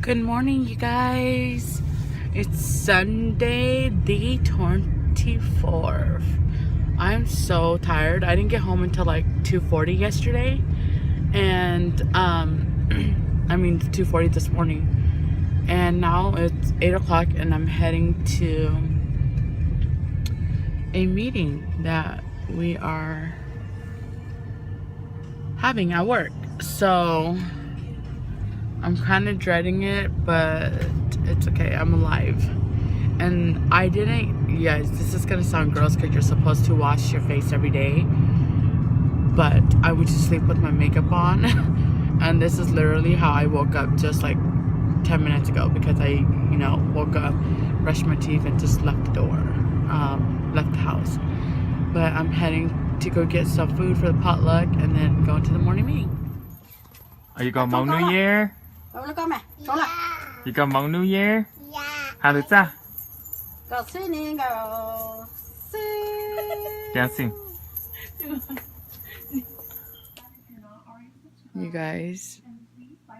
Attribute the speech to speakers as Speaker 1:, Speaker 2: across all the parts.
Speaker 1: Good morning, you guys. It's Sunday the 24th. I'm so tired. I didn't get home until like 2:40 yesterday, and I mean 2:40 this morning, and now it's 8 o'clock and I'm heading to a meeting that we are having at work. So I'm kind of dreading it, but it's okay. I'm alive. And I didn't, you guys, this is gonna sound gross because you're supposed to wash your face every day, but I went to sleep with my makeup on. And this is literally how I woke up just like 10 minutes ago, because I, woke up, brushed my teeth, and just left the door, left the house. But I'm heading to go get some food for the potluck and then go into the morning meeting.
Speaker 2: Are you going to New Year? You going to New Year? How does that?
Speaker 3: Go singing, go sing.
Speaker 2: Dancing.
Speaker 1: You guys,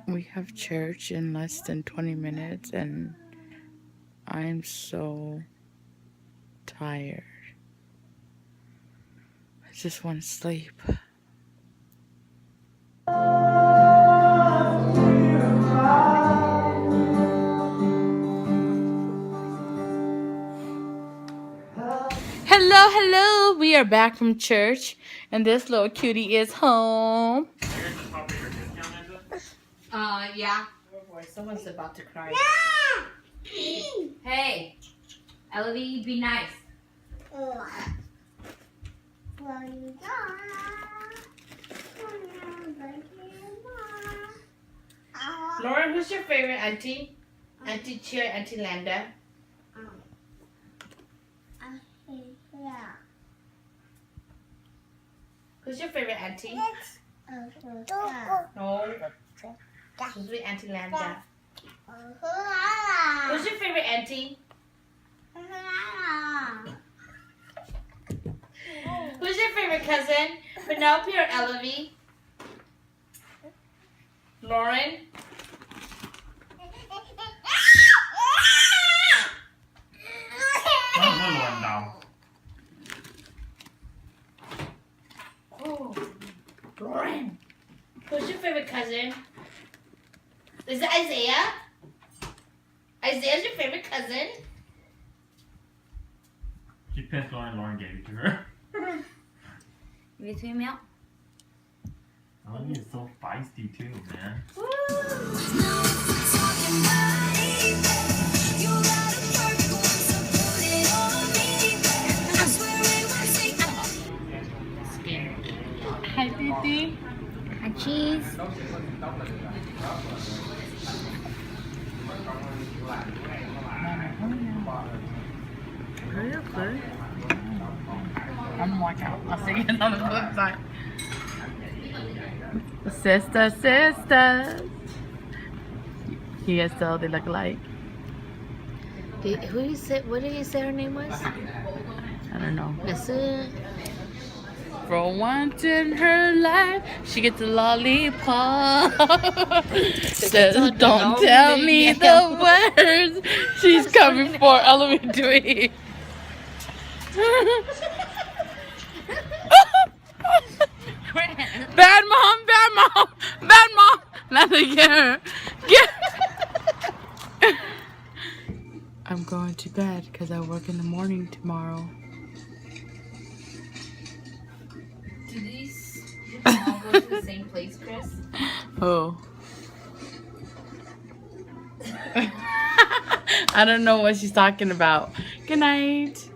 Speaker 1: we have church in less than 20 minutes and I'm so tired. I just want to sleep. Hello, we are back from church and this little cutie is home.
Speaker 3: Yeah. Oh boy, someone's about to cry. Hey, Elodie, be nice. Lauren, who's your favorite auntie? Auntie Chia, Auntie Landa? Who's your favorite auntie? No. Who's with Auntie Landa? Who's your favorite auntie? Who's your favorite cousin? Penelope or Elodie? Lauren? Oh, Lauren. Who's your favorite cousin? Is it Isaiah? Isaiah's your favorite cousin?
Speaker 2: She pissed Lauren gave it to her.
Speaker 3: You between me out?
Speaker 2: Olivia is so feisty too, man.
Speaker 1: Hi, Titi.
Speaker 3: Hi, cheese.
Speaker 1: Real good. I'm walking out. I'll see you on the flip side. Sisters. You guys tell they look alike.
Speaker 3: Who you said? What did you say her name was?
Speaker 1: I don't know.
Speaker 3: Listen.
Speaker 1: For once in her life, she gets a lollipop. Says, don't tell me the words. She's coming for Eloise to eat. Bad mom. Not again. I'm going to bed because I work in the morning tomorrow.
Speaker 3: Do these all go to the same place, Chris?
Speaker 1: Oh. I don't know what she's talking about. Good night.